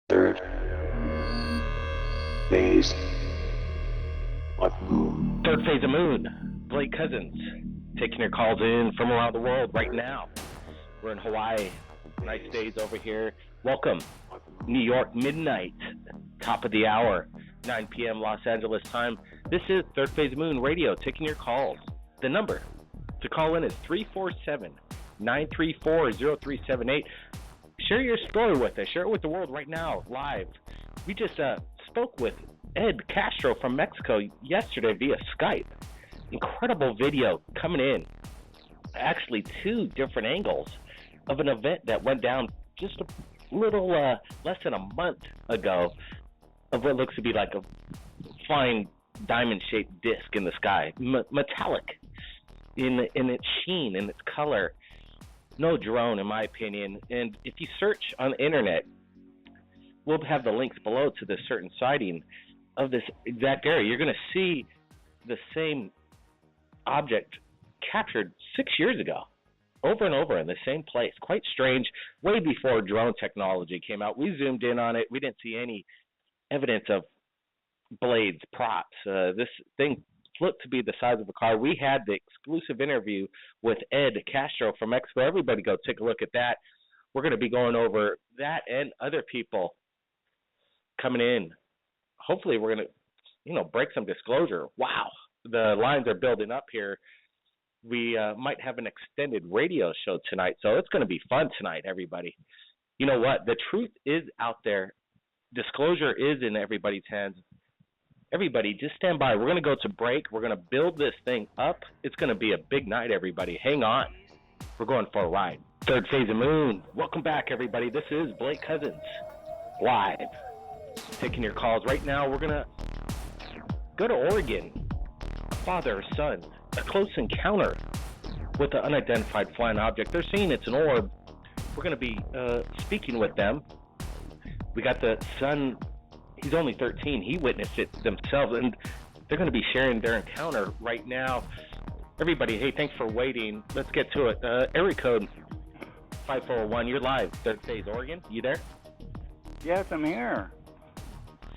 Third phase of moon. Third phase of moon. Blake Cousins taking your calls in from around the world right now. We're in Hawaii. Nice days over here. Welcome. New York, midnight. Top of the hour. 9 p.m. Los Angeles time. This is Third Phase of Moon Radio taking your calls. The number to call in is 347-934-0378. Share your story with us. Share it with the world right now, live. We just spoke with Ed Castro from Mexico yesterday via Skype. Incredible video coming in. Actually, two different angles of an event that went down just a little less than a month ago of what looks to be like a fine diamond-shaped disc in the sky, metallic in its sheen, in its color. No drone, in my opinion. And if you search on the internet, we'll have the links below to this certain sighting of this exact area. You're going to see the same object captured 6 years ago, over and over in the same place. Quite strange. Way before drone technology came out, we zoomed in on it. We didn't see any evidence of blades, props. This thing looked to be the size of a car. We had the exclusive interview with Ed Castro from Mexico. Everybody go take a look at that. We're going to be going over that and other people coming in. Hopefully we're going to, break some disclosure. Wow, the lines are building up here. We might have an extended radio show tonight, so it's going to be fun tonight, everybody. You know what? The truth is out there. Disclosure is in everybody's hands. Everybody, just stand by. We're going to go to break. We're going to build this thing up. It's going to be a big night, everybody. Hang on. We're going for a ride. Third Phase of Moon. Welcome back, everybody. This is Blake Cousins, live, taking your calls. Right now, we're going to go to Oregon. Father or son, a close encounter with an unidentified flying object. They're saying it's an orb. We're going to be speaking with them. We got the son. He's only 13. He witnessed it themselves, and they're going to be sharing their encounter right now. Everybody, hey, thanks for waiting. Let's get to it. Area code 5401. You're live. Third Phase, Oregon. You there? Yes, I'm here.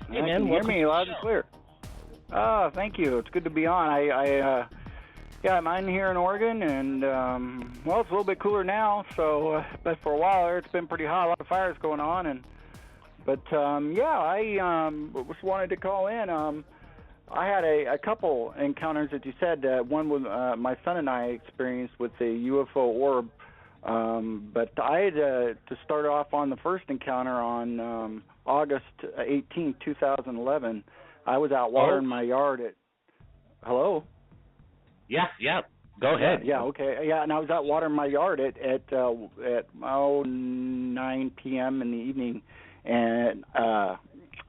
Hey, man. Can you hear me loud and clear? Oh, thank you. It's good to be on. I'm in here in Oregon, and, it's a little bit cooler now, so, but for a while there, it's been pretty hot. A lot of fires going on, I just wanted to call in. I had a couple encounters that you said. One with my son and I experienced with a UFO orb. But I had to start off on the first encounter on August 18, 2011. I was out watering my yard at... Hello? Yeah. Go ahead. Yeah, okay. Yeah, and I was out watering my yard at 9 p.m. in the evening. And I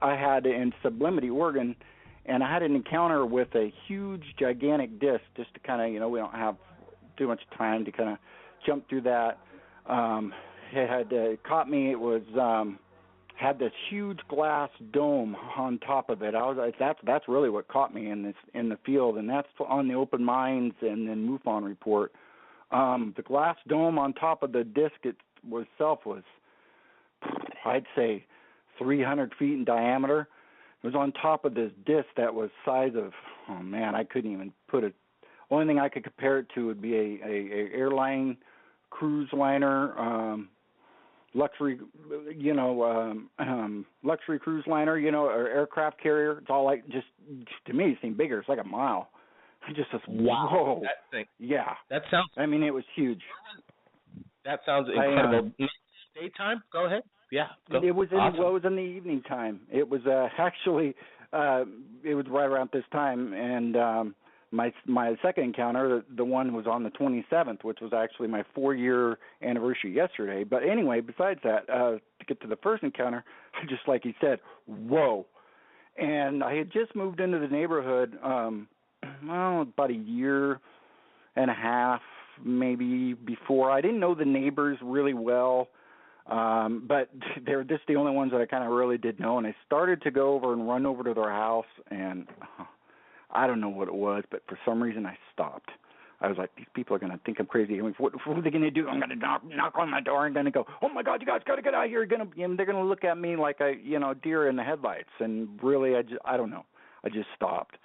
had in Sublimity, Oregon, and I had an encounter with a huge, gigantic disc, just to kind of, we don't have too much time to kind of jump through that. It caught me. It was had this huge glass dome on top of it. I was like, that's really what caught me in the field, and that's on the Open Mines and then MUFON report. The glass dome on top of the disc itself was, I'd say, 300 feet in diameter. It was on top of this disc that was size of, I couldn't even put it. Only thing I could compare it to would be a airline, cruise liner, luxury, luxury cruise liner, or aircraft carrier. It's all like, just to me, it seemed bigger. It's like a mile. Just this, wow. Whoa. That thing. Yeah. That sounds. It was huge. That sounds incredible. Daytime? Go ahead. Yeah. Go. It was Awesome. it was in the evening time. It was actually it was right around this time, and my second encounter, the one was on the 27th, which was actually my 4-year anniversary yesterday. But anyway, besides that, to get to the first encounter, just like he said, whoa! And I had just moved into the neighborhood, about a year and a half maybe before. I didn't know the neighbors really well. But they're just the only ones that I kind of really did know, and I started to go over and run over to their house, and I don't know what it was, but for some reason I stopped. I was like, these people are going to think I'm crazy. I mean, what are they going to do? I'm going to knock on my door and going to go, oh, my God, you guys got to get out of here. They're going to look at me like a, deer in the headlights. And really, I don't know. I just stopped.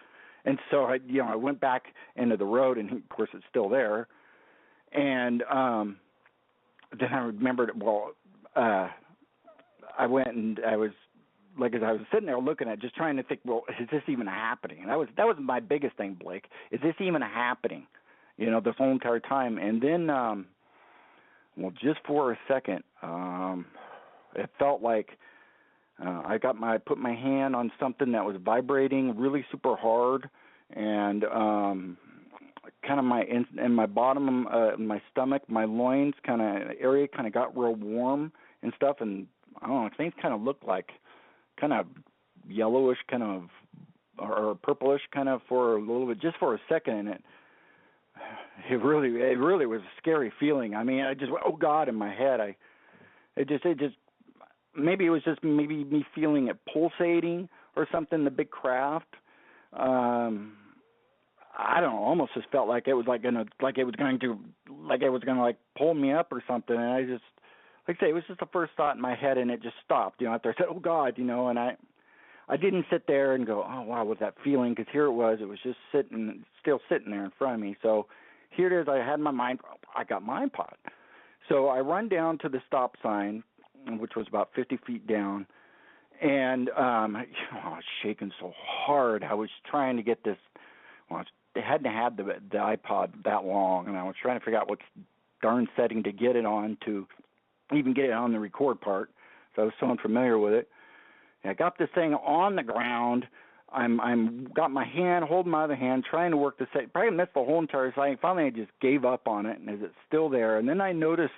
And so, I went back into the road, and, of course, it's still there. And then I remembered, I went and I was sitting there looking at it, just trying to think, well, is this even happening? And that was my biggest thing, Blake. Is this even happening? This whole entire time. And then, just for a second, it felt like I put my hand on something that was vibrating really super hard, and kind of in my bottom, my stomach, my loins kind of area kind of got real warm and stuff, and I don't know, things kind of looked like kind of yellowish, kind of or purplish, kind of for a little bit, just for a second, and it really was a scary feeling. I mean, I just went, oh God, in my head. It just maybe it was just maybe me feeling it pulsating or something. The big craft. I don't know. Almost just felt like it was going to pull me up or something. And I just, like I say, it was just the first thought in my head, and it just stopped. After I said, oh God, and I didn't sit there and go, oh wow, what's that feeling? Because here it was just still sitting there in front of me. So here it is. I had my mind. I got my iPod. So I run down to the stop sign, which was about 50 feet down, and I was shaking so hard. I was trying to get this. Well, I hadn't had the iPod that long, and I was trying to figure out what darn setting to get it on to even get it on the record part. So I was so unfamiliar with it. And I got this thing on the ground. I'm got my hand, holding my other hand, trying to work the set. Probably missed the whole entire thing. Finally, I just gave up on it, and it's still there. And then I noticed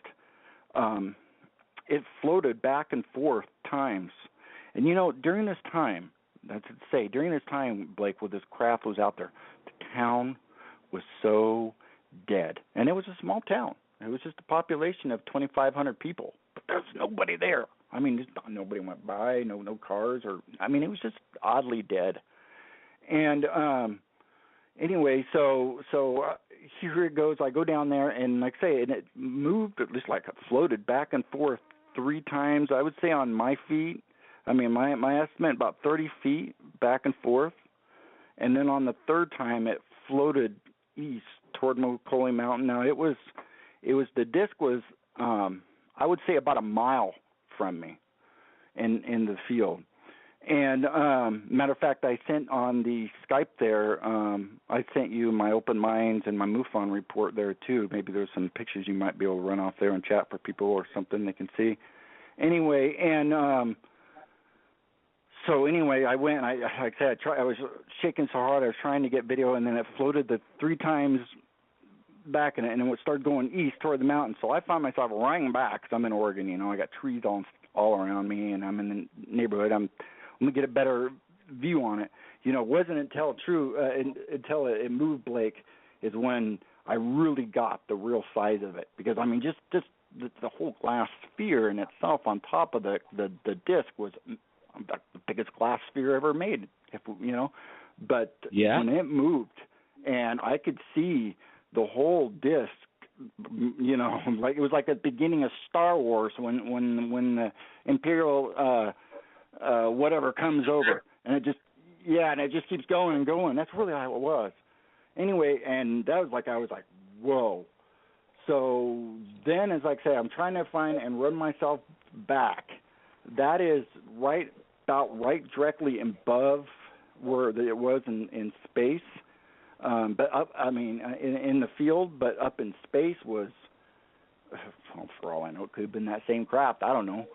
it floated back and forth times. And during this time, during this time, Blake, when this craft was out there, the town was so dead. And it was a small town. It was just a population of 2,500 people. But there's nobody there. I mean, just nobody went by, no cars, it was just oddly dead. And anyway, so here it goes. I go down there, and like I say, and it moved, at least like it floated back and forth 3 times, I would say, on my feet. I mean, my estimate, about 30 feet back and forth. And then on the third time, it floated east toward Mocoley Mountain. Now, the disc was, I would say, about a mile from me in the field. And matter of fact, I sent on the Skype there, I sent you my Open Minds and my MUFON report there too. Maybe there's some pictures you might be able to run off there and chat for people or something they can see. Anyway, and so anyway, I went. Like I said, I was shaking so hard. I was trying to get video, and then it floated the 3 times back in it, and it started going east toward the mountain. So I found myself running back because I'm in Oregon. I got trees all around me, and I'm in the neighborhood. I'm going to get a better view on it. It wasn't until it moved, Blake, is when I really got the real size of it. Because just the whole glass sphere in itself on top of the disc was the biggest glass sphere ever made. But yeah. When it moved, and I could see the whole disc, like it was like the beginning of Star Wars when the Imperial whatever comes over, and it just keeps going and going. That's really how it was. Anyway, and that was like, I was like, whoa. So then, as I say, I'm trying to find and run myself back. That is right directly above where it was in space. But up, in the field, but up in space was, for all I know, it could have been that same craft. I don't know,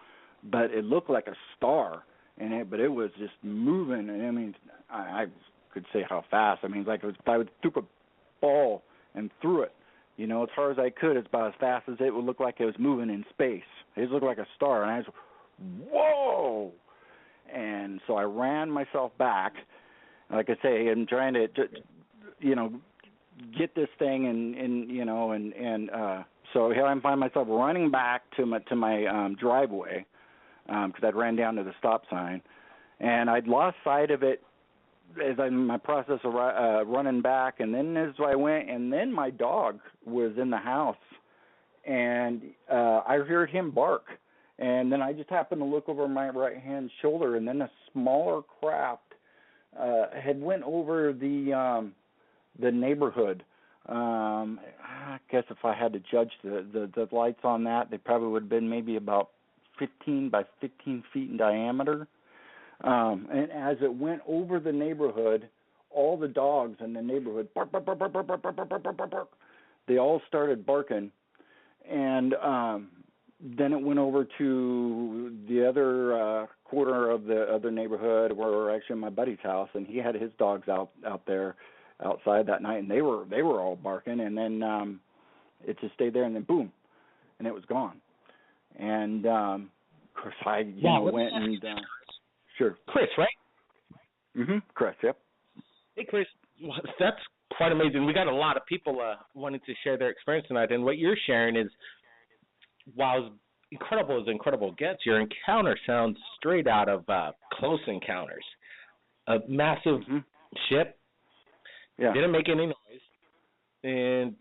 but it looked like a star, but it was just moving. And I could say how fast. It's like I took a ball and threw it, as far as I could. It's about as fast as it would look like it was moving in space. It just looked like a star, and I was, whoa! And so I ran myself back, like I say, and trying to get this thing, and so here I find myself running back to my driveway, because I'd ran down to the stop sign, and I'd lost sight of it my process of running back, and then as I went, and then my dog was in the house, and I heard him bark, and then I just happened to look over my right hand shoulder, and then a smaller craft had went over the neighborhood. I guess if I had to judge the lights on that, they probably would have been maybe about 15 by 15 feet in diameter. And as it went over the neighborhood, all the dogs in the neighborhood bark, bark, bark, bark, bark, bark, bark, bark, bark, bark, bark. They all started barking, and then it went over to the other corner of the other neighborhood, where actually my buddy's house, and he had his dogs out there outside that night, and they were all barking, and then it just stayed there, and then boom, and it was gone. And of course I went and sure. Chris, right? Mhm. Chris, yep. Hey, Chris, that's quite amazing. We got a lot of people wanting to share their experience tonight, and what you're sharing is, while as incredible gets, your encounter sounds straight out of Close Encounters. A massive ship, didn't make any noise, and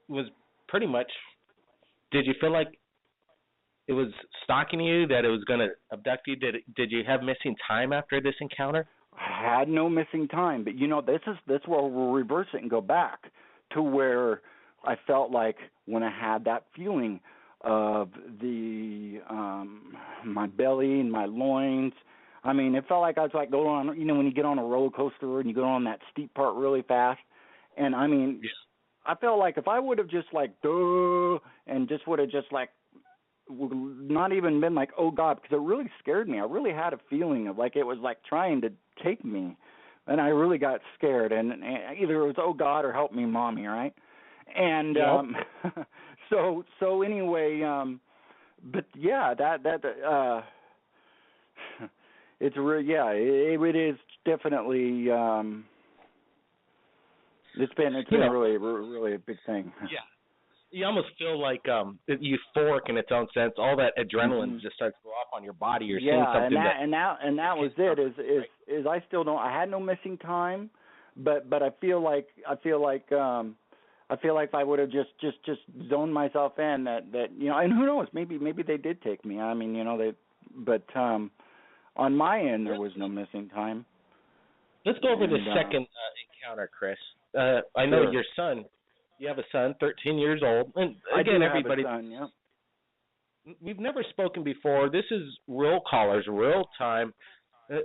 was pretty much, did you feel like it was stalking you, that it was going to abduct you? Did you have missing time after this encounter? I had no missing time, but this where we'll reverse it and go back to where I felt like when I had that feeling of the my belly and my loins. I mean, it felt like I was like going on, when you get on a roller coaster and you go on that steep part really fast, and I mean, I felt like if I would have just like and just would have just like not even been like, oh God, because it really scared me. I really had a feeling of like it was like trying to take me, and I really got scared, and either it was oh God or help me mommy, right? And so anyway, but yeah, that it's really, it is definitely it's been really a big thing. Yeah. You almost feel like euphoric in its own sense. All that adrenaline just starts to go off on your body. You're seeing something. And that was it. Is I still don't. I had no missing time, but I feel like if I would have just zoned myself in that and who knows, maybe they did take me. I mean, but on my end there was no missing time. Let's go over the second encounter, Chris. I know your son. You have a son, 13 years old. And again, everybody, have a son, yeah. We've never spoken before. This is real callers, real time,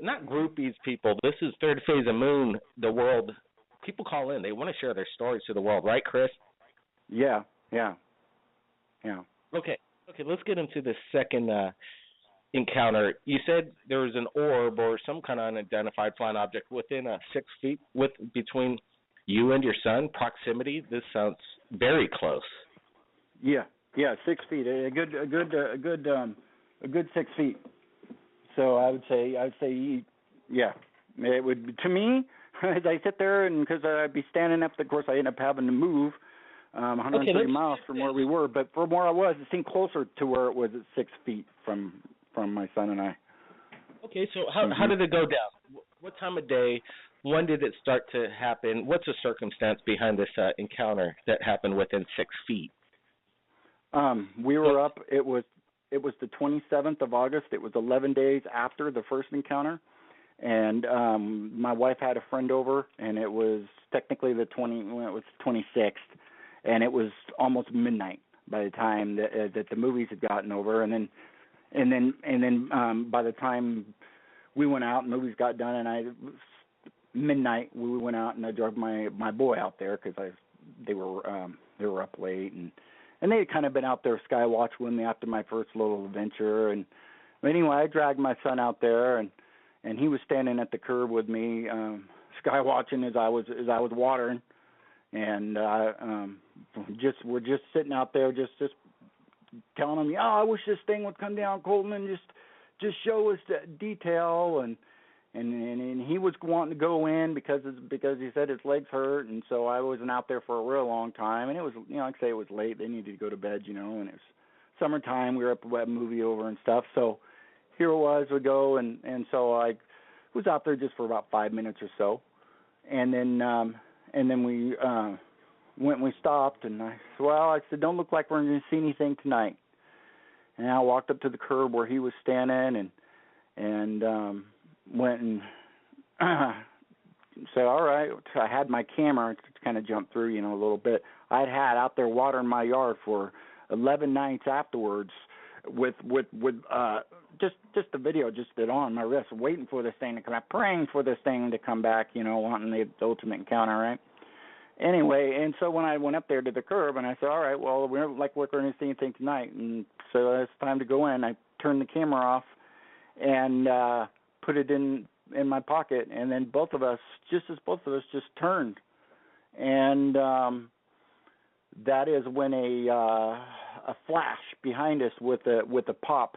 not groupies, people. This is Third Phase of Moon, the world. People call in. They want to share their stories to the world, right, Chris? Yeah. Okay, let's get into the second encounter. You said there was an orb or some kind of unidentified flying object within 6 feet between you and your son. Proximity. This sounds very close. Yeah, 6 feet. A good 6 feet. So I would say, yeah. It would, to me, as I sit there, and because I'd be standing up. Of course, I end up having to move 130 miles from where we were, but from where I was, it seemed closer to where it was at 6 feet from my son and I. Okay, so how did it go down? What time of day? When did it start to happen? What's the circumstance behind this encounter that happened within 6 feet? We were up. It was the 27th of August. It was 11 days after the first encounter, and my wife had a friend over, and it was technically the 26th, and it was almost midnight by the time that the movies had gotten over, and then by the time we went out and movies got done, and midnight we went out and I drove my boy out there because they were up late, and they had kind of been out there sky watch with me after my first little adventure, and anyway I dragged my son out there, and he was standing at the curb with me sky watching as I was watering, and we're just sitting out there just telling him, I wish this thing would come down, Colton, and just show us the detail, and he was wanting to go in because he said his legs hurt, and so I wasn't out there for a real long time, and it was, like I say, it was late. They needed to go to bed, and it was summertime. We were up at a movie over and stuff, so here it was. We go, and so I was out there just for about 5 minutes or so, and then we went and we stopped, and I said, don't look like we're going to see anything tonight. And I walked up to the curb where he was standing and went and said, all right. I had my camera to kind of jump through, a little bit. I'd had out there watering my yard for 11 nights afterwards with just the video just on my wrist, waiting for this thing to come back, praying for this thing to come back, wanting the ultimate encounter, right? Anyway, and so when I went up there to the curb, and I said, all right, well, we're going to see anything tonight, and so it's time to go in. I turned the camera off and put it in my pocket, and then both of us just turned, and that is when a flash behind us with a pop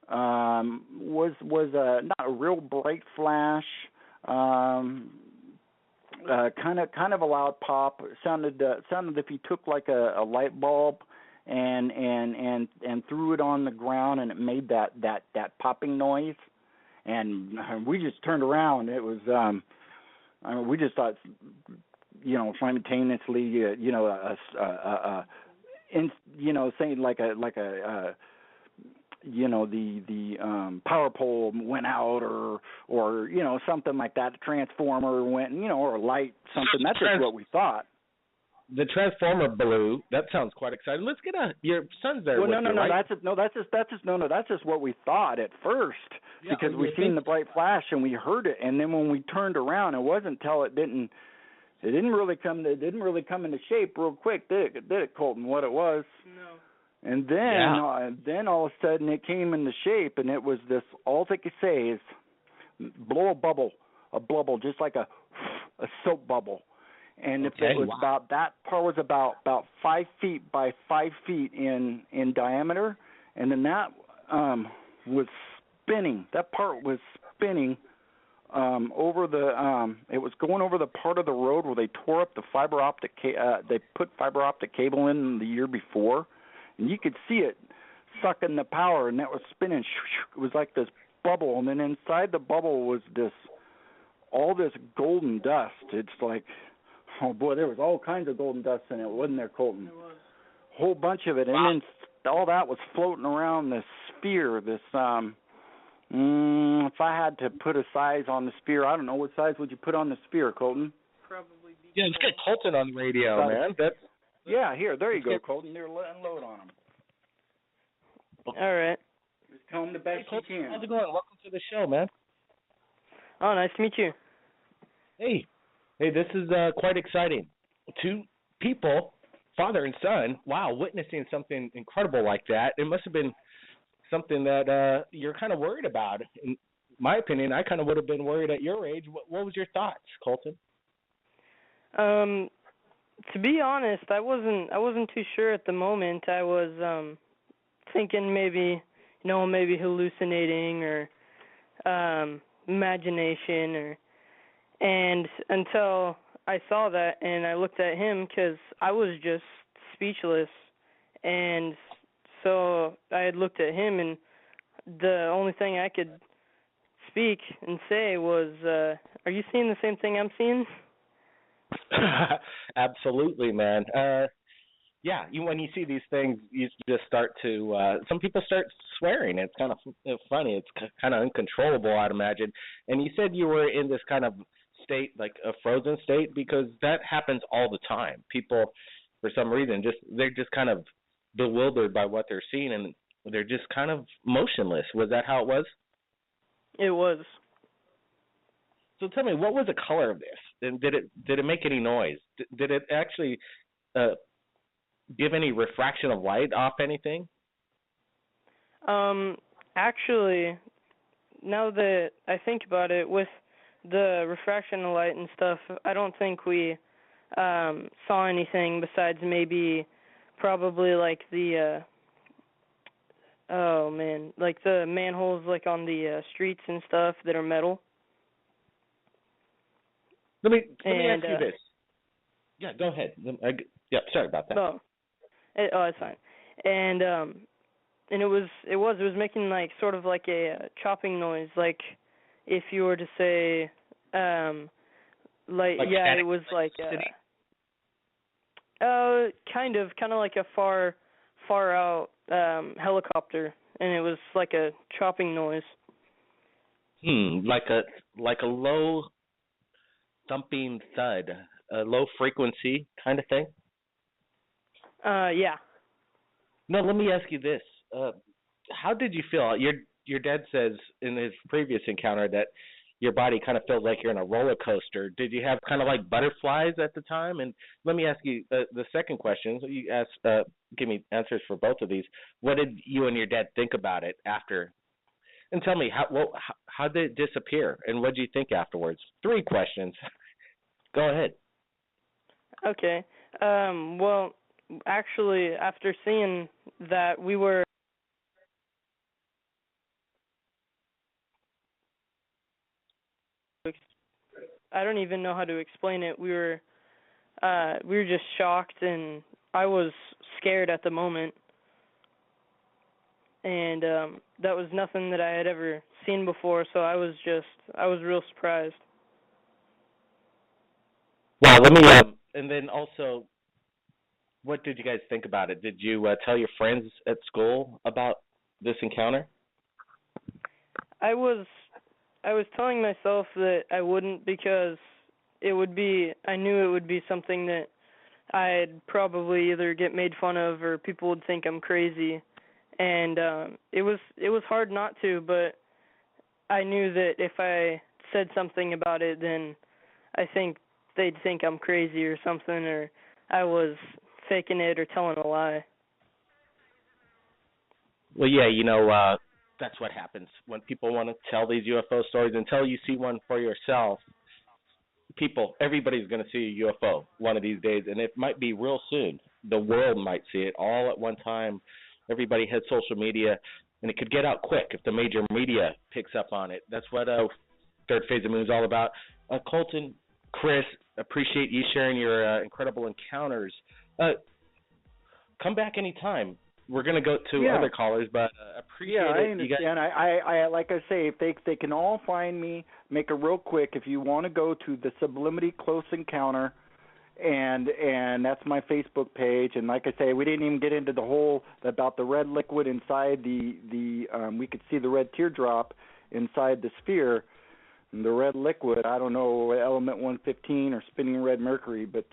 was not a real bright flash. Kind of a loud pop. It sounded if you took like a light bulb and threw it on the ground, and it made that popping noise. And we just turned around. It was we just thought, simultaneously, saying like a the power pole went out, or something like that. The transformer went, or a light, something. That's just what we thought. The transformer blew. That sounds quite exciting. Let's get your son's there. Well, with no, you, right? That's just what we thought at first, because we seen the bright flash and we heard it, and then when we turned around, it wasn't until it didn't really come into shape real quick, did it, Colton? What it was? No. And then all of a sudden it came into shape, and it was this. All I could say is blow a bubble, just like a soap bubble. And if it was about, that part was about 5 feet by 5 feet in diameter, and then that was spinning. That part was spinning over the. It was going over the part of the road where they tore up the fiber optic. They put fiber optic cable in the year before, and you could see it sucking the power, and that was spinning. It was like this bubble, and then inside the bubble was all this golden dust. It's like, oh boy, there was all kinds of golden dust in it, wasn't there, Colton? There was. A whole bunch of it, and then all that was floating around this sphere. This, if I had to put a size on the sphere, I don't know, what size would you put on the sphere, Colton? Probably be. Yeah, let's get Colton on the radio, man. Yeah, there you go, Colton. They're unload on them. All right. Just tell them the best you can. How's it going? Welcome to the show, man. Oh, nice to meet you. Hey, this is quite exciting. Two people, father and son, wow, witnessing something incredible like that. It must have been something that you're kind of worried about. In my opinion, I kind of would have been worried at your age. What was your thoughts, Colton? To be honest, I wasn't too sure at the moment. I was thinking maybe hallucinating or imagination, and until I saw that and I looked at him, because I was just speechless, and so I had looked at him, and the only thing I could speak and say was, are you seeing the same thing I'm seeing? Absolutely, man. When you see these things, you just start to, some people start swearing. It's kind of funny. It's kind of uncontrollable, I'd imagine. And you said you were in this kind of state, like a frozen state, because that happens all the time. People, for some reason, they're just kind of bewildered by what they're seeing, and they're just kind of motionless. Was that how it was? It was. So tell me, what was the color of this? And did it make any noise? Did it actually give any refraction of light off anything? Actually, now that I think about it, with the refraction of light and stuff, I don't think we saw anything besides probably like the like the manholes like on the streets and stuff that are metal. Let me ask you this. Yeah, go ahead. Sorry about that. No, it's fine. And it was making like sort of like a chopping noise, like if you were to say, Like yeah, static it was like, electricity? kind of like a far out helicopter, and it was like a chopping noise. Like a low thumping thud, a low frequency kind of thing. Yeah. No, let me ask you this: how did you feel? Your dad says in his previous encounter that your body kind of felt like you're in a roller coaster. Did you have kind of like butterflies at the time? And let me ask you the second question. So you give me answers for both of these. What did you and your dad think about it after? And tell me how did it disappear, and what did you think afterwards? 3 questions. Go ahead. Okay. Well, actually, after seeing that, we were. I don't even know how to explain it. We were just shocked, and I was scared at the moment. And that was nothing that I had ever seen before, so I was real surprised. Well, let me and then also, what did you guys think about it? Did you tell your friends at school about this encounter? I was telling myself that I wouldn't, because I knew it would be something that I'd probably either get made fun of or people would think I'm crazy. And it was hard not to, but I knew that if I said something about it, then I think they'd think I'm crazy or something, or I was faking it or telling a lie. Well, yeah, that's what happens when people want to tell these UFO stories. Until you see one for yourself, everybody's going to see a UFO one of these days, and it might be real soon. The world might see it all at one time. Everybody has social media, and it could get out quick if the major media picks up on it. That's what Third Phase of Moon is all about. Colton, Chris, appreciate you sharing your incredible encounters. Come back anytime. We're going to go to other callers, but appreciate it. I understand. I like I say, if they can all find me, make it real quick. If you want to go to the Sublimity Close Encounter, and that's my Facebook page. And like I say, we didn't even get into the whole about the red liquid inside the we could see the red teardrop inside the sphere. And the red liquid, I don't know, element 115 or spinning red mercury, but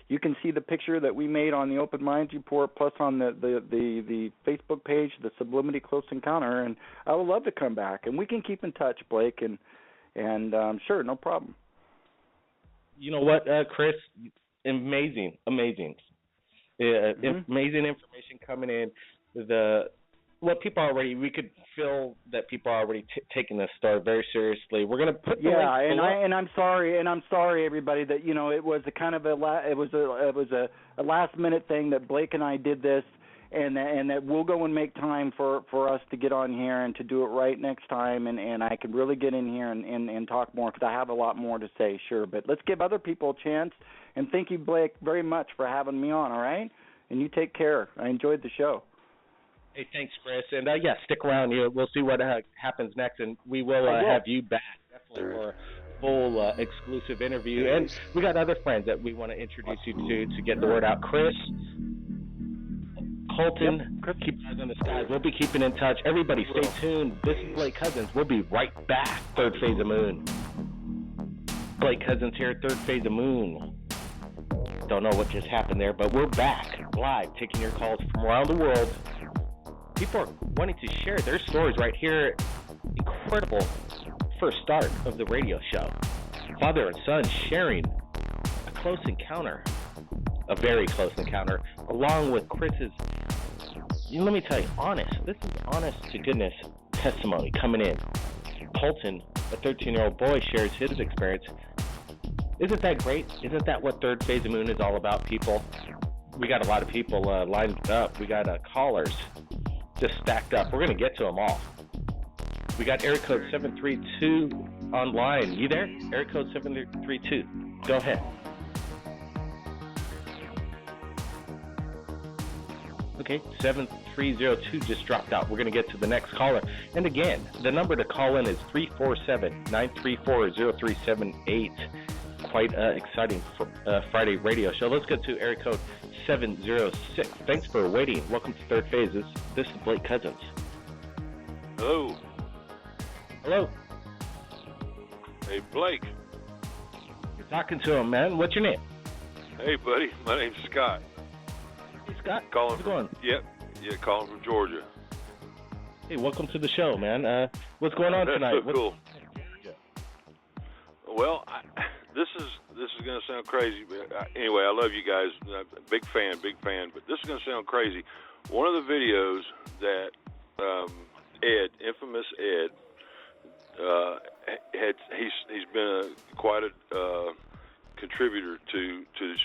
you can see the picture that we made on the Open Minds Report, plus on the Facebook page, the Sublimity Close Encounter, and I would love to come back, and we can keep in touch, Blake, and sure, no problem. You know what, Chris? Amazing, amazing information coming in. We could feel that people are already taking this story very seriously. We're going to put the links below. and I'm sorry everybody that it was a kind of a last minute thing that Blake and I did this, and that we'll go and make time for us to get on here and to do it right next time, and I can really get in here and talk more, because I have a lot more to say, sure. But let's give other people a chance, and thank you, Blake, very much for having me on, all right? And you take care. I enjoyed the show. Hey, thanks, Chris. And, stick around. We'll see what happens next, and we will have you back definitely for a full exclusive interview. And we got other friends that we want to introduce you to get the word out. Chris, Colton, keep your eyes on the skies. We'll be keeping in touch. Everybody, stay tuned. This is Blake Cousins. We'll be right back. Third Phase of Moon. Blake Cousins here, Third Phase of Moon. Don't know what just happened there, but we're back live, taking your calls from around the world. People are wanting to share their stories right here. Incredible first start of the radio show. Father and son sharing a close encounter, a very close encounter, along with Chris's, let me tell you, this is honest to goodness testimony coming in. Colton, a 13-year-old boy, shares his experience. Isn't that great? Isn't that what Third Phase of Moon is all about, people? We got a lot of people lined up. We got callers just stacked up. We're going to get to them all. We got area code 732 online. You there? Area code 732. Go ahead. Okay, 7302 just dropped out. We're going to get to the next caller. And again, the number to call in is 347-934-0378. Quite exciting for Friday radio show. Let's get to area code 706. Thanks for waiting. Welcome to Third Phase. This is Blake Cousins. Hello. Hello. Hey, Blake. You're talking to him, man. What's your name? Hey, buddy. My name's Scott. Hey, Scott. Calling How's it going? Yep. Yeah, calling from Georgia. Hey, welcome to the show, man. What's going on tonight? That's so cool. Well, this is going to sound crazy, but anyway, I love you guys. Big fan. But this is going to sound crazy. One of the videos that Ed, infamous Ed, he's been quite a contributor to the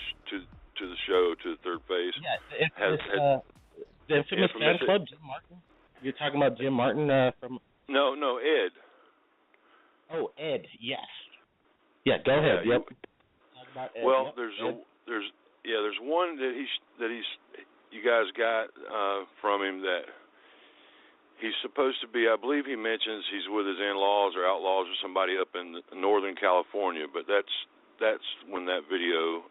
show, to the Third Phase. Yeah, the infamous fan club, Jim Martin. You're talking about Jim Martin from? No, Ed. Oh, Ed. Yes. Yeah, go ahead. Yeah, yep. Talk about Ed. Well, yep. there's one that you guys got from him that he's supposed to be. I believe he mentions he's with his in-laws or outlaws or somebody up in Northern California. But that's when that video,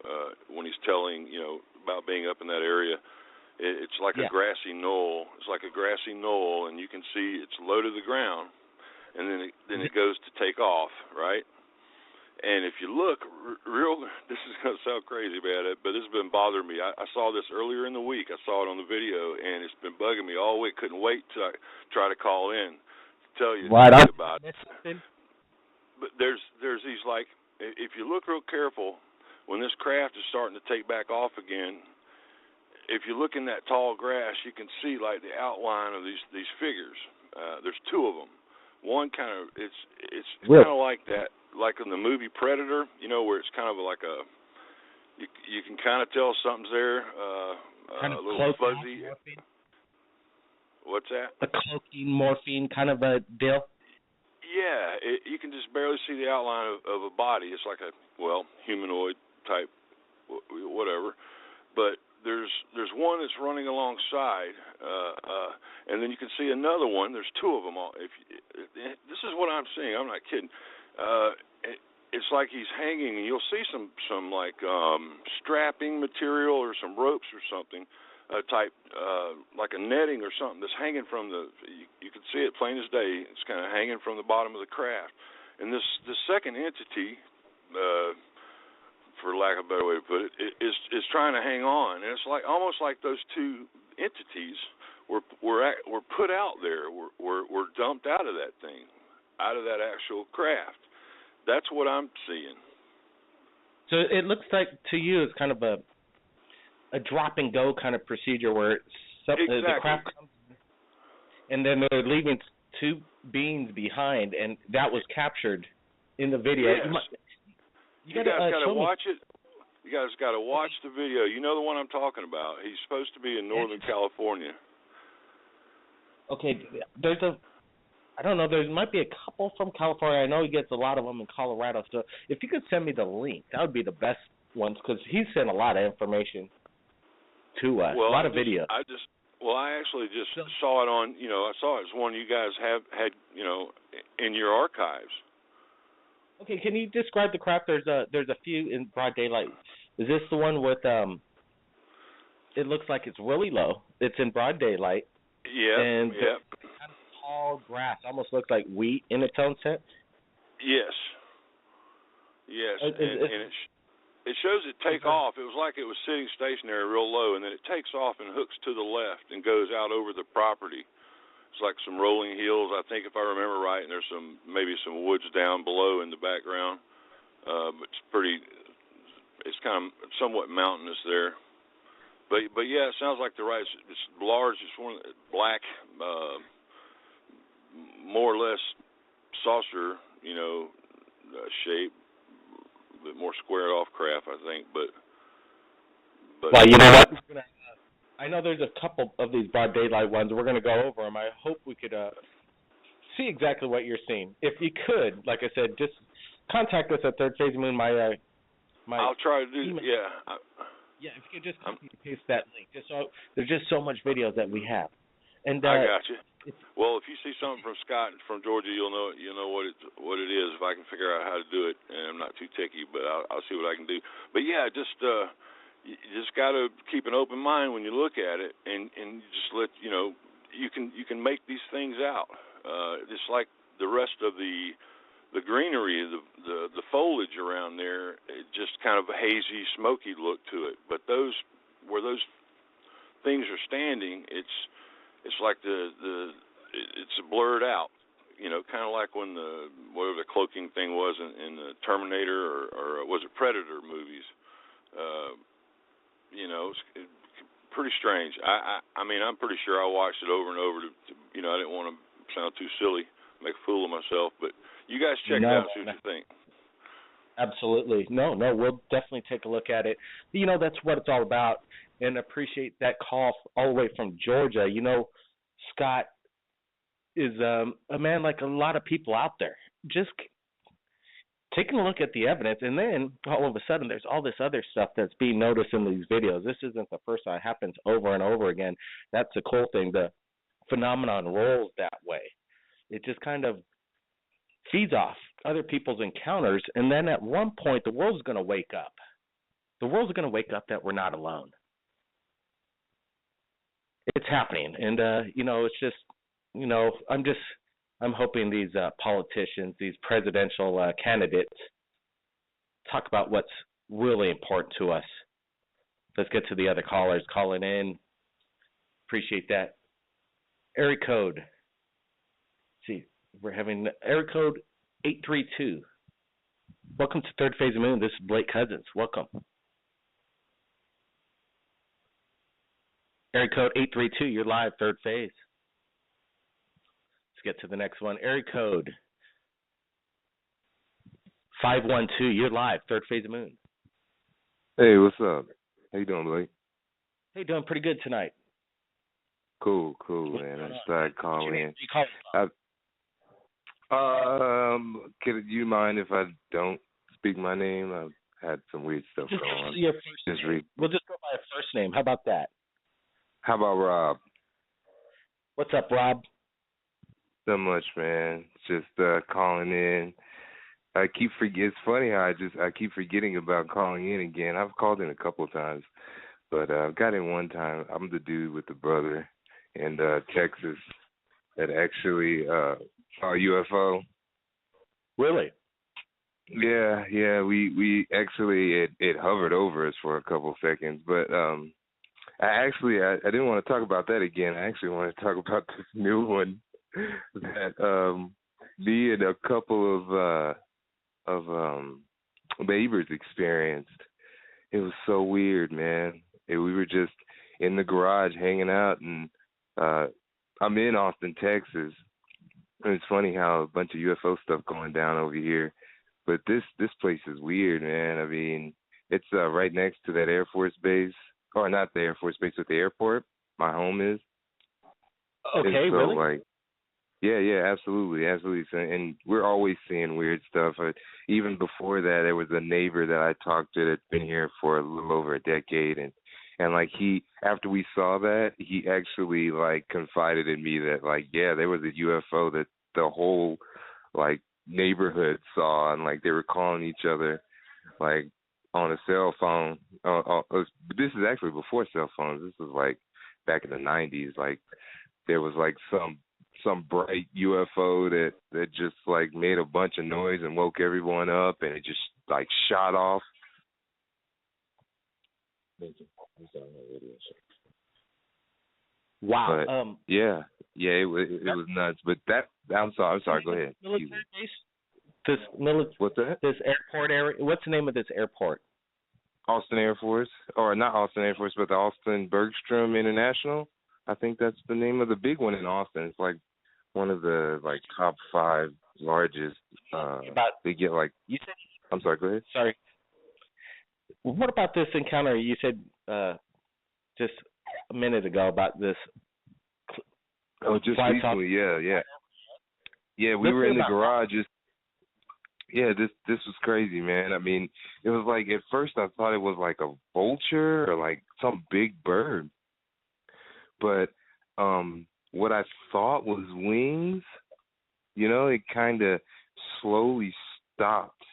when he's telling about being up in that area. It's like a grassy knoll. It's like a grassy knoll, and you can see it's low to the ground, and then it goes to take off, right? And if you look this is going to sound crazy about it, but this has been bothering me. I saw this earlier in the week. I saw it on the video, and it's been bugging me all week. Couldn't wait to try to call in to tell you about it. But there's these, like, if you look real careful, when this craft is starting to take back off again, if you look in that tall grass, you can see like the outline of these figures. There's two of them. One kind of it's kind of like that, like in the movie Predator, where it's kind of like you can kind of tell something's there. Kind of a little fuzzy. Morphine. What's that? A cloaking morphine kind of a deal. Yeah, you can just barely see the outline of a body. It's like a humanoid type, whatever, but. There's one that's running alongside, and then you can see another one. There's two of them. This is what I'm seeing. I'm not kidding. It's like he's hanging, and you'll see some like strapping material or some ropes or something, type like a netting or something that's hanging from the. You can see it plain as day. It's kind of hanging from the bottom of the craft, and this second entity. For lack of a better way to put it, is trying to hang on, and it's like almost like those two entities were put out there, were dumped out of that thing, out of that actual craft. That's what I'm seeing. So it looks like to you it's kind of a drop and go kind of procedure where exactly. The craft comes in, and then they're leaving two beings behind, and that was captured in the video. Yes. You guys got to watch it. You guys got to watch the video. You know the one I'm talking about. He's supposed to be in Northern California. Okay, I don't know, there might be a couple from California. I know he gets a lot of them in Colorado. So if you could send me the link, that would be the best ones, because he's sent a lot of information to us, a lot of video. I actually just saw it on, I saw it as one you guys had, in your archives. Okay, can you describe the craft? There's a few in broad daylight. Is this the one with it looks like it's really low. It's in broad daylight. Yeah. And kind of tall grass, almost looks like wheat in its own sense. Yes. And it shows it take off. It was like it was sitting stationary real low, and then it takes off and hooks to the left and goes out over the property. It's like some rolling hills, I think, if I remember right, and there's maybe some woods down below in the background. But it's kind of somewhat mountainous there. But yeah, it sounds like it's large. It's one black, more or less saucer, shape, a bit more squared off craft, I think. But well, you know what? I know there's a couple of these broad daylight ones. We're going to go over them. I hope we could see exactly what you're seeing. If you could, like I said, just contact us at Third Phase Moon. I'll try to do. Email. Yeah. Yeah, if you could just copy and paste that link. There's just so much videos that we have. And I got you. Well, if you see something from Scott from Georgia, you'll know what it is. If I can figure out how to do it, and I'm not too techy, but I'll see what I can do. But yeah, you just got to keep an open mind when you look at it, and just let you can make these things out. Just like the rest of the greenery, the foliage around there, it just kind of a hazy, smoky look to it. But where those things are standing, it's like it's blurred out, kind of like when whatever the cloaking thing was in the Terminator or was it Predator movies. It's pretty strange. I mean, I'm pretty sure I watched it over and over to I didn't want to sound too silly, make a fool of myself, but you guys check it out and see what you think. Absolutely. No, we'll definitely take a look at it. That's what it's all about, and appreciate that call all the way from Georgia. Scott is a man like a lot of people out there, just taking a look at the evidence, and then all of a sudden there's all this other stuff that's being noticed in these videos. This isn't the first time. It happens over and over again. That's the cool thing. The phenomenon rolls that way. It just kind of feeds off other people's encounters, and then at one point the world's going to wake up. The world's going to wake up that we're not alone. It's happening, and it's just, I'm hoping these politicians, these presidential candidates, talk about what's really important to us. Let's get to the other callers calling in. Appreciate that. Area code. Let's see, we're having area code 832. Welcome to Third Phase of Moon. This is Blake Cousins. Welcome. Area code 832, you're live, Third Phase. Let's get to the next one. Area code 512, you're live, Third Phase of Moon. Hey, what's up? How you doing, Blake? Hey, doing pretty good tonight. Cool, man. I started calling in. Could you mind if I don't speak my name? I've had some weird stuff going on. Your first name. We'll just go by a first name. How about that? How about Rob? What's up, Rob? So much, man. Just calling in. It's funny how I keep forgetting about calling in again. I've called in a couple of times, but I've got in one time. I'm the dude with the brother in Texas that actually saw a UFO. Really? Yeah. We actually it hovered over us for a couple of seconds, but I didn't want to talk about that again. I actually want to talk about this new one that me and a couple of neighbors experienced. It was so weird, man. We were just in the garage hanging out, and I'm in Austin, Texas. And it's funny how a bunch of UFO stuff going down over here, but this place is weird, man. I mean, it's right next to that Air Force base. Or not the Air Force Base, but the airport. My home is. Okay, so, really? Yeah, absolutely. So, and we're always seeing weird stuff. Even before that, there was a neighbor that I talked to that's been here for a little over a decade, and like after we saw that, he actually like confided in me that like there was a UFO that the whole like neighborhood saw, and like they were calling each other like on a cell phone. This is actually before cell phones. This was like back in the 90s. Like there was like some bright UFO that just like made a bunch of noise and woke everyone up, and it just like shot off. Wow. But, it was nuts. But I'm sorry. Go ahead. Military base? What's that? This airport area. What's the name of this airport? Austin Air Force, or not Austin Air Force, but the Austin Bergstrom International. I think that's the name of the big one in Austin. It's like one of the like top 5 largest. They get like. You said. I'm sorry. Go ahead. Sorry. What about this encounter you said just a minute ago about this? Just recently, yeah. We were in the garage. this was crazy, man. I mean, it was like at first I thought it was like a vulture or like some big bird, but what I thought was wings, it kind of slowly stopped,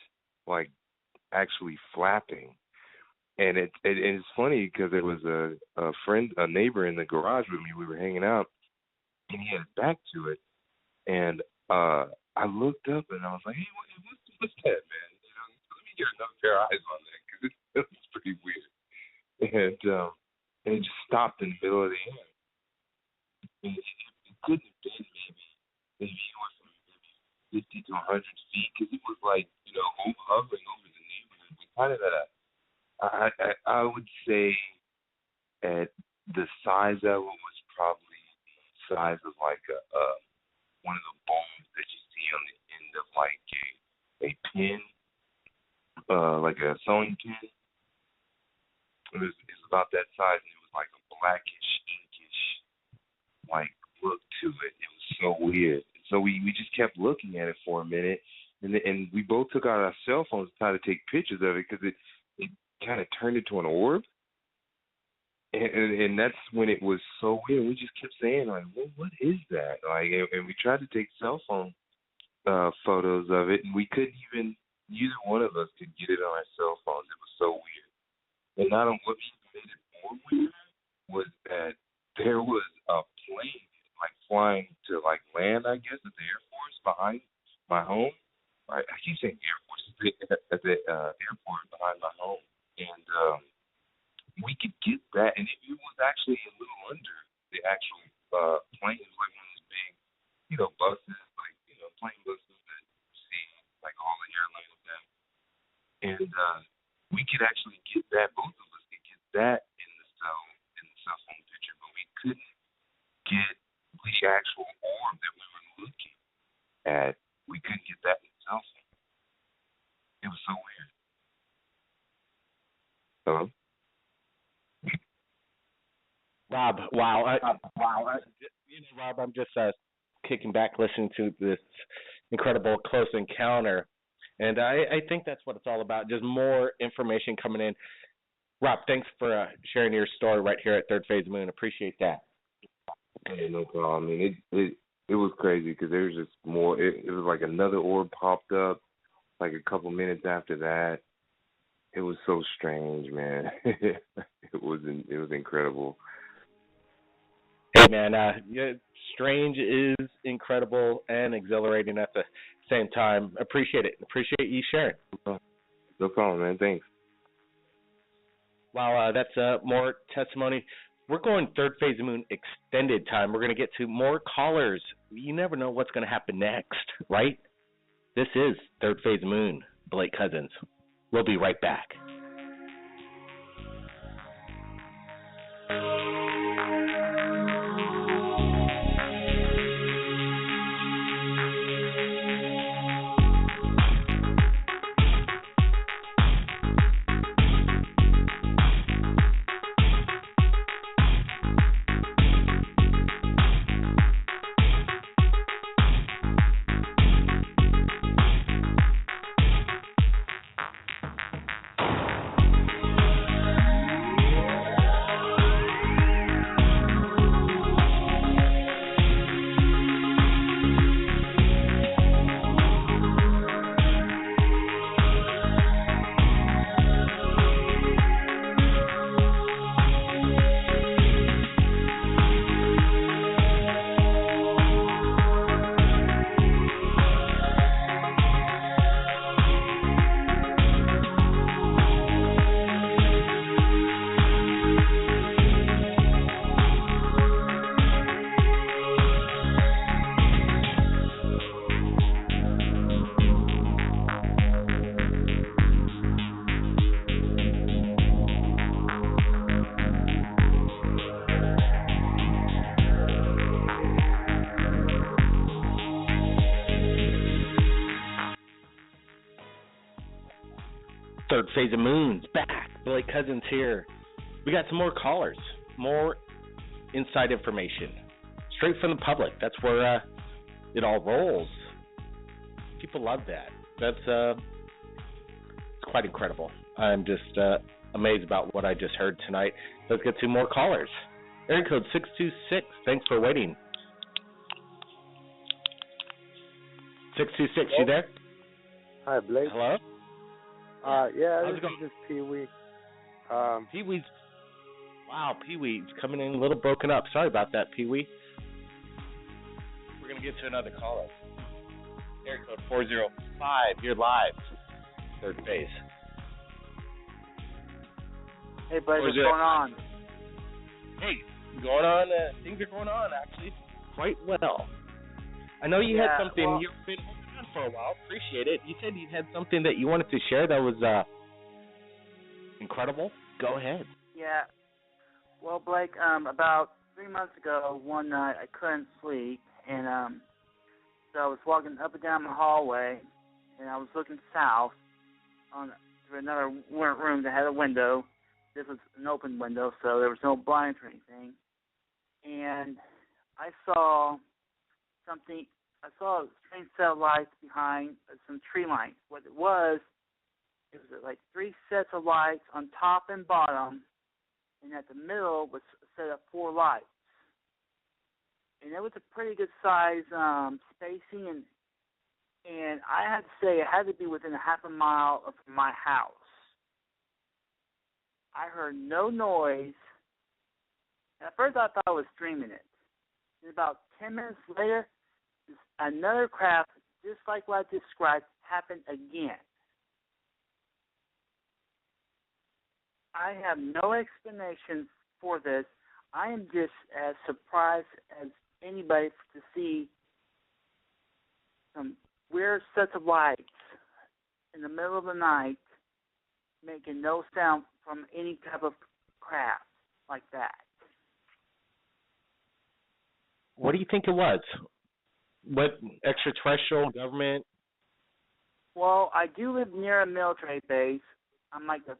like actually flapping. And it's funny because there was a neighbor in the garage with me. We were hanging out, and he had his back to it, and I looked up and I was like, "Hey, what's that, man? Let me get another pair of eyes on that because it was pretty weird." And it just stopped in the middle of the air. And it couldn't have been maybe anywhere from maybe 50 to 100 feet because it was like hovering over the neighborhood. We kind of had I would say at the size of it was probably the size of like a one of the bones that you see on the end of like a pin, like a sewing pin. It's about that size, and it was like a blackish, inkish like look to it. It was so weird. So we just kept looking at it for a minute, and we both took out our cell phones to try to take pictures of it because it kind of turned into an orb, and that's when it was so weird. We just kept saying like, well, what is that? Like, and we tried to take cell phone photos of it, and we couldn't even. Neither one of us could get it on our cell phones. It was so weird. And not on what made it more weird was that there was a plane like flying to like land, I guess, at the Air Force behind my home. I keep saying Air Force at the airport behind my home. And we could get that, and it was actually a little under the actual plane. It was like one of those big, buses, like plane buses that you see like all the airlines have. And we could actually get that. Both of us could get that in the cell phone picture, but we couldn't get the actual orb that we were looking at. We couldn't get that in the cell phone. It was so weird. Hello? Rob, wow. Rob, I'm just kicking back listening to this incredible close encounter. And I think that's what it's all about, just more information coming in. Rob, thanks for sharing your story right here at Third Phase Moon. Appreciate that. Hey, no problem. I mean, it was crazy because there was just more. It was like another orb popped up like a couple minutes after that. It was so strange, man. It was incredible. Hey, man, strange is incredible and exhilarating at the same time. Appreciate it. Appreciate you sharing. No problem, man. Thanks. Wow, that's more testimony. We're going Third Phase of Moon extended time. We're going to get to more callers. You never know what's going to happen next, right? This is Third Phase of Moon, Blake Cousins. We'll be right back. Third Phase of Moon's back. Blake Cousins here. We got some more callers, more inside information, straight from the public. That's where it all rolls. People love that. That's it's quite incredible. I'm just amazed about what I just heard tonight. Let's get 2 more callers. Area code 626. Thanks for waiting. 626, you there? Hi, Blake. Hello? Yeah, How's this it going? is just Pee-wee. Pee-wee's... Wow, Pee-wee's coming in a little broken up. Sorry about that, Pee-wee. We're going to get to another caller. Area code 405. You're live. Third base. Hey, buddy, what's going on? Hey, going on? Things are going on, actually, quite well. I know you had something you've been holding on for a while. Appreciate it. You said you had something that you wanted to share that was incredible. Go ahead. Yeah. Well, Blake, about 3 months ago, one night I couldn't sleep, and so I was walking up and down the hallway, and I was looking south through another room that had a window. This was an open window, so there was no blinds or anything. And I saw something. I saw a strange set of lights behind some tree lights. What it was like 3 sets of lights on top and bottom, and at the middle was a set of 4 lights. And it was a pretty good size spacing, and I had to say it had to be within a half a mile of my house. I heard no noise. At first I thought I was dreaming it. And about 10 minutes later, another craft, just like what I described, happened again. I have no explanation for this. I am just as surprised as anybody to see some weird sets of lights in the middle of the night making no sound from any type of craft like that. What do you think it was? What, extraterrestrial, government? Well, I do live near a military base. I'm not going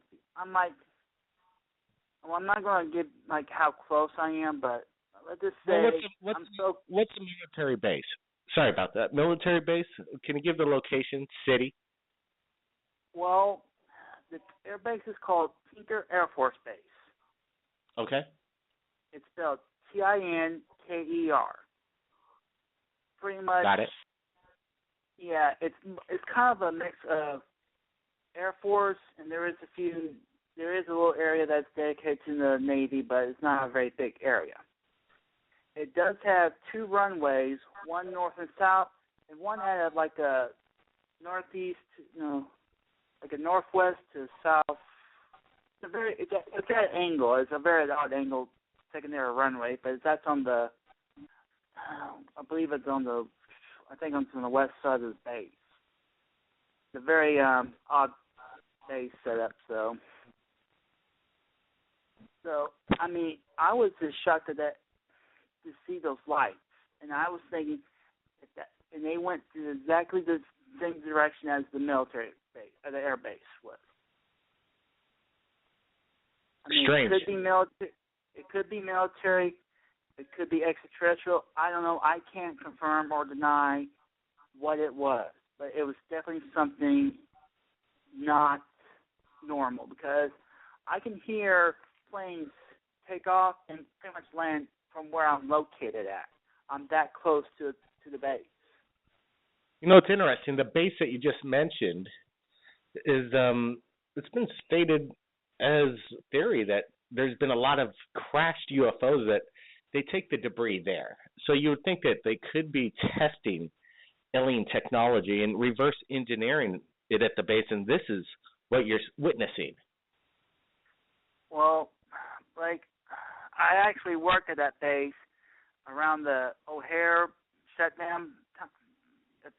to give like how close I am, but let's just say what's the military base? Sorry about that. Military base? Can you give the location, city? Well, the air base is called Tinker Air Force Base. Okay. It's spelled Tinker. Pretty much. Got it. Yeah, it's kind of a mix of Air Force, and there is a little area that's dedicated to the Navy, but it's not a very big area. It does have 2 runways, one north and south, and one at like a northeast, like a northwest to south. It's at an angle. It's a very odd angle, secondary runway, but that's on the. I believe it's on the. I think it's on the west side of the base. It's a very odd base setup. So I mean, I was just shocked at that to see those lights, and I was thinking that, and they went to exactly the same direction as the military base, or the air base was. I mean, Strange. It could be military. It could be military. It could be extraterrestrial. I don't know. I can't confirm or deny what it was, but it was definitely something not normal because I can hear planes take off and pretty much land from where I'm located at. I'm that close to the base. You know, it's interesting. The base that you just mentioned is it's been stated as theory that there's been a lot of crashed UFOs that they take the debris there. So you would think that they could be testing alien technology and reverse engineering it at the base, and this is what you're witnessing. Well, like, I actually worked at that base around the O'Hare shutdown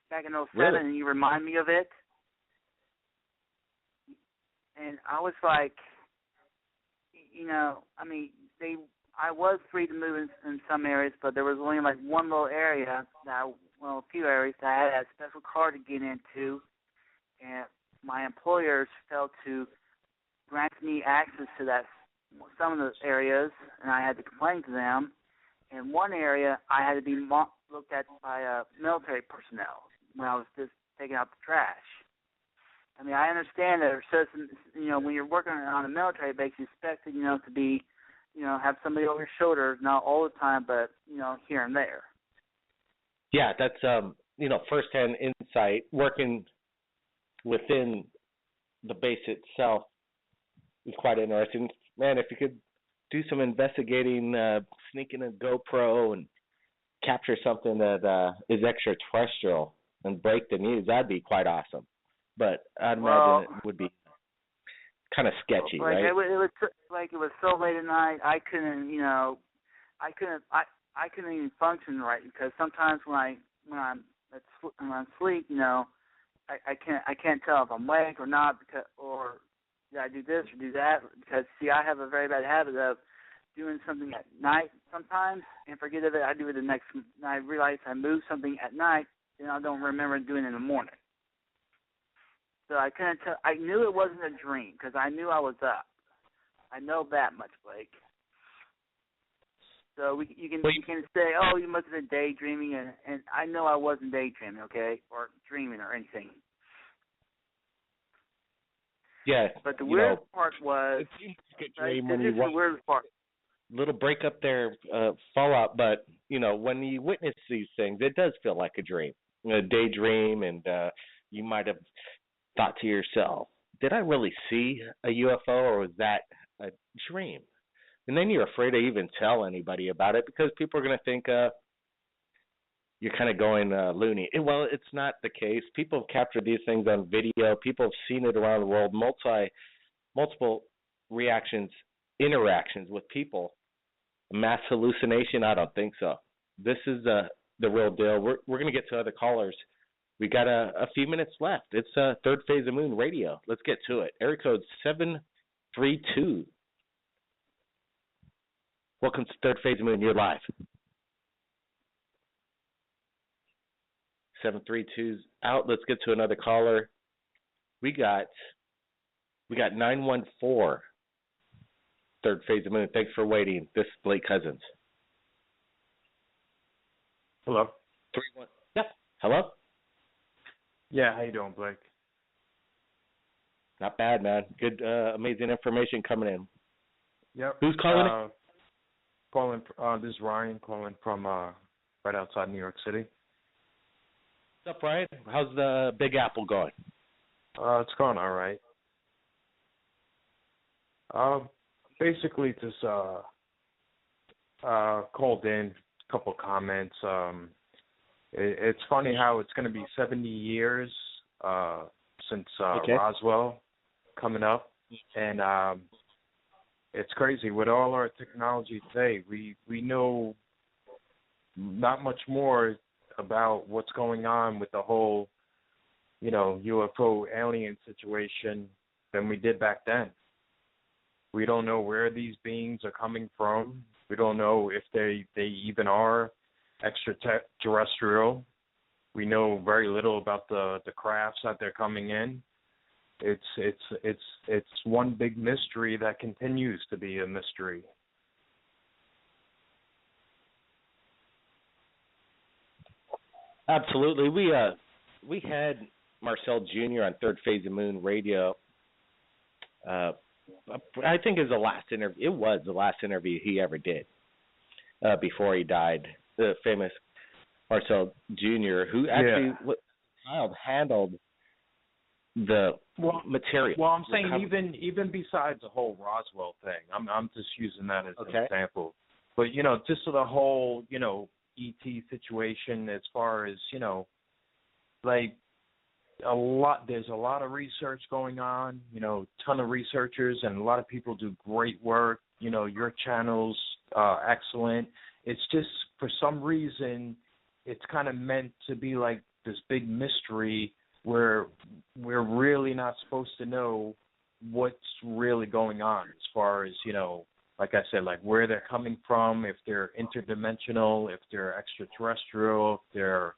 back in 2007, Really? And you remind me of it. And I was like, I mean, I was free to move in some areas, but there was only like one little area a few areas that I had a special card to get into, and my employers failed to grant me access to some of those areas, and I had to complain to them. In one area, I had to be looked at by military personnel when I was just taking out the trash. I mean, I understand that there's certain, when you're working on a military base, you expect it, to be, have somebody over your shoulder, not all the time, but, here and there. Yeah, that's firsthand insight. Working within the base itself is quite interesting. Man, if you could do some investigating, sneak in a GoPro and capture something that is extraterrestrial and break the news, that'd be quite awesome. But I'd imagine it would be kind of sketchy, right? It was so late at night, I couldn't even function right, because sometimes when I'm asleep, I can't tell if I'm awake or not, or did I do this or do that? Because see, I have a very bad habit of doing something at night sometimes and forget of it. I do it the next. I realize I moved something at night, and I don't remember doing it in the morning. So I couldn't tell. I knew it wasn't a dream because I knew I was up. I know that much, Blake. So you can say, oh, you must have been daydreaming, and I know I wasn't daydreaming, okay, or dreaming or anything. Yeah. But the weird part was, this is the weird part. Little break up there, fallout, but when you witness these things, it does feel like a dream, a daydream, and you might have thought to yourself, did I really see a UFO, or was that a dream? And then you're afraid to even tell anybody about it because people are going to think you're kind of going loony. Well, it's not the case. People have captured these things on video. People have seen it around the world, multiple interactions with people. Mass hallucination? I don't think so. This is the real deal. We're going to get to other callers. We got a few minutes left. It's Third Phase of Moon Radio. Let's get to it. Area code 732. Welcome to Third Phase of Moon. You're live. 732's out. Let's get to another caller. We got 914. Third Phase of Moon. Thanks for waiting. This is Blake Cousins. Hello. 3-1. Yeah. Hello. Yeah. How you doing, Blake? Not bad, man. Good, amazing information coming in. Yep. Who's calling? This is Ryan calling from right outside New York City. What's up, Ryan? How's the Big Apple going? It's going all right. Basically, just called in a couple comments. It's funny how it's going to be 70 years since Roswell coming up, and it's crazy. With all our technology today, we know not much more about what's going on with the whole, UFO alien situation than we did back then. We don't know where these beings are coming from. We don't know if they even are extraterrestrial. We know very little about the crafts that they're coming in. It's one big mystery that continues to be a mystery. Absolutely. We had Marcel Jr. on Third Phase of Moon Radio. I think it was the last interview. It was the last interview he ever did before he died. The famous Marcel Jr., who actually handled the material. Well, I'm saying even besides the whole Roswell thing, I'm just using that as an example. But just the whole ET situation, as far as there's a lot of research going on, ton of researchers, and a lot of people do great work. Your channel's excellent. It's just, for some reason, it's kind of meant to be like this big mystery where we're really not supposed to know what's really going on, as far as, like I said, like where they're coming from, if they're interdimensional, if they're extraterrestrial, if they're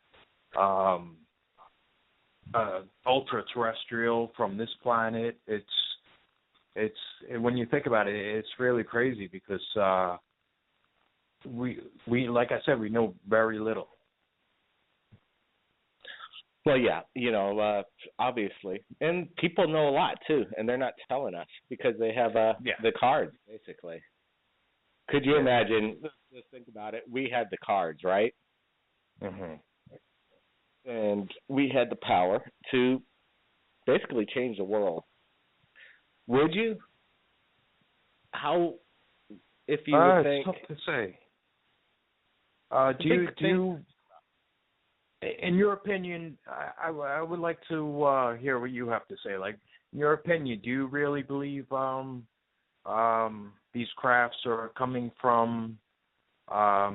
ultra-terrestrial from this planet. It's when you think about it, it's really crazy because we like I said, we know very little. Well, yeah, obviously, and people know a lot too, and they're not telling us because they have the cards, basically. Could you imagine? Just think about it. We had the cards, right? Mhm. And we had the power to basically change the world. Would you? How? If you would think? It's tough to say. Do you? In your opinion, I would like to hear what you have to say. Like, in your opinion, do you really believe these crafts are coming from, are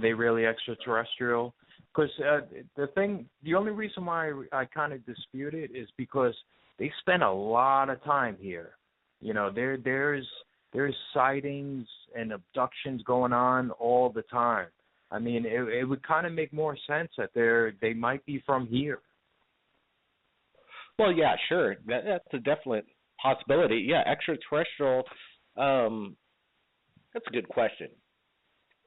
they really extraterrestrial? Because the only reason why I kind of dispute it is because they spend a lot of time here. There's sightings and abductions going on all the time. I mean, it would kind of make more sense that they might be from here. Well, yeah, sure. That's a definite possibility. Yeah, extraterrestrial. That's a good question.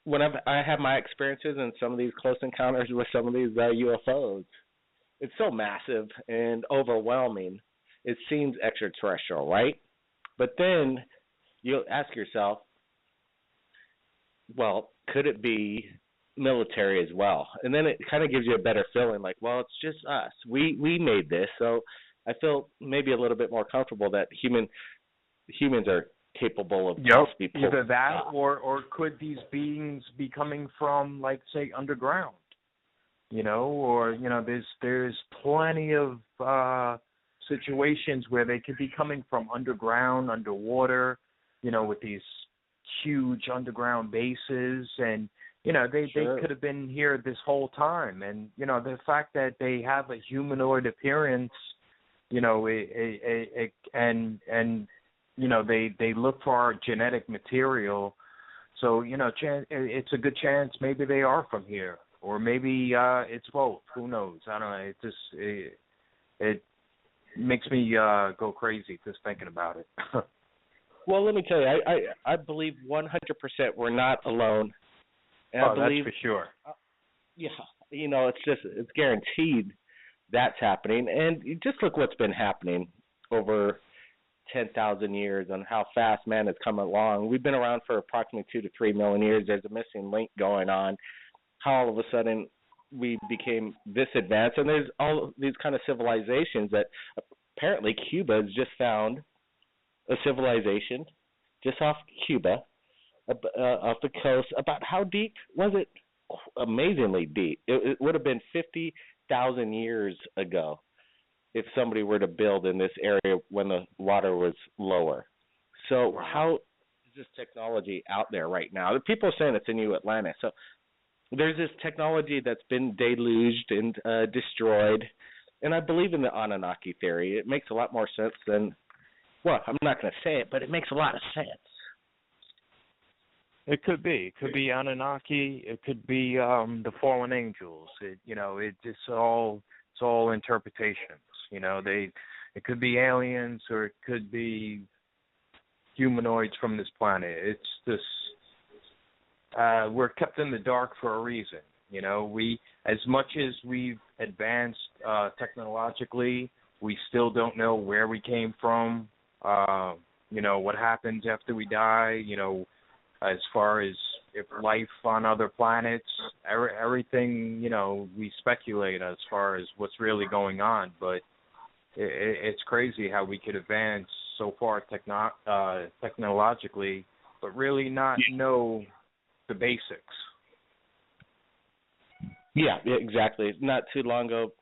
When I have my experiences in some of these close encounters with some of these UFOs, it's so massive and overwhelming. It seems extraterrestrial, right? But then you ask yourself, well, could it be military as well? And then it kind of gives you a better feeling like, well, it's just us. We made this, so I feel maybe a little bit more comfortable that humans are capable of possibly either that or could these beings be coming from, like, say, underground? There's plenty of situations where they could be coming from underground, underwater, with these huge underground bases, and they could have been here this whole time. And the fact that they have a humanoid appearance, they look for our genetic material, so it's a good chance maybe they are from here, or maybe it's both. Who knows? I don't know. It makes me go crazy just thinking about it. Well, let me tell you, I believe 100% we're not alone. And I believe, that's for sure. It's guaranteed that's happening. And you just look what's been happening over 10,000 years and how fast man has come along. We've been around for approximately 2 to 3 million years. There's a missing link going on. How all of a sudden we became this advanced. And there's all these kind of civilizations that apparently Cuba has just found a civilization just off Cuba, off the coast. About how deep was it? Amazingly deep. It would have been 50,000 years ago if somebody were to build in this area when the water was lower. So how is this technology out there right now? People are saying it's a new Atlantis. So there's this technology that's been deluged and destroyed. And I believe in the Anunnaki theory. It makes a lot more sense than, well, I'm not going to say it, but it makes a lot of sense. It could be. It could be Anunnaki. It could be the fallen angels. It's all interpretations. It could be aliens, or it could be humanoids from this planet. It's this. We're kept in the dark for a reason. We, as much as we've advanced technologically, we still don't know where we came from. What happens after we die. As far as if life on other planets, everything, we speculate as far as what's really going on. But it's crazy how we could advance so far technologically, but really not know the basics. Yeah, exactly. Not too long ago,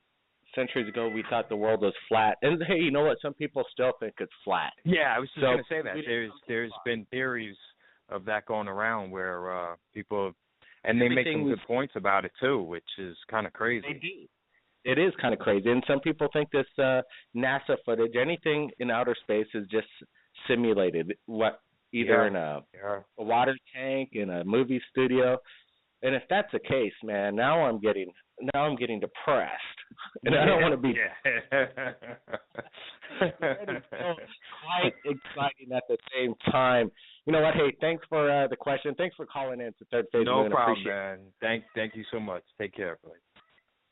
centuries ago, we thought the world was flat. And hey, you know what? Some people still think it's flat. Yeah, I was just going to say that. There's been theories of that going around where people, and they make some good points about it too, which is kind of crazy. They do. It is kind of crazy, and some people think this NASA footage, anything in outer space, is just simulated. Either in a water tank, in a movie studio, and if that's the case, man, now I'm getting depressed, and I don't want to be. It is so quite exciting at the same time. You know what? Hey, thanks for the question. Thanks for calling in to Third Phase. No problem, man. Thank you so much. Take care, buddy.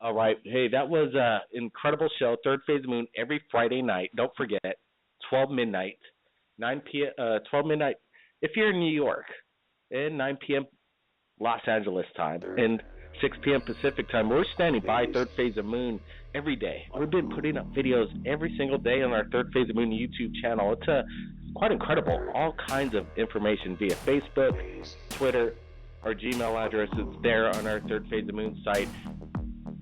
All right. Hey, that was an incredible show. Third Phase of the Moon every Friday night. Don't forget, 12 midnight, 9 p.m. 12 midnight if you're in New York, and 9 p.m. Los Angeles time, and 6 p.m. Pacific time. We're standing by Third Phase of the Moon every day. We've been putting up videos every single day on our Third Phase of the Moon YouTube channel. It's quite incredible. All kinds of information via Facebook, Twitter, our Gmail address is there on our Third Phase of the Moon site.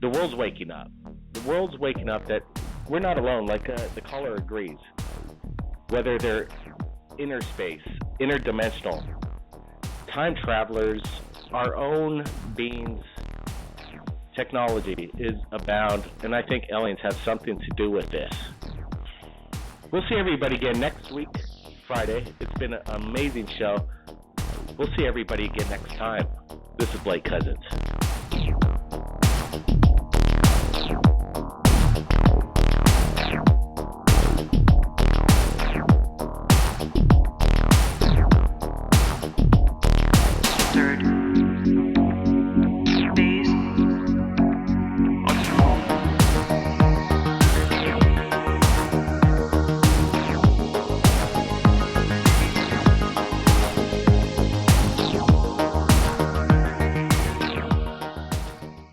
The world's waking up. The world's waking up that we're not alone, like the caller agrees. Whether they're inner space, interdimensional, time travelers, our own beings, technology is abound, and I think aliens have something to do with this. We'll see everybody again next week, Friday. It's been an amazing show. We'll see everybody again next time. This is Blake Cousins.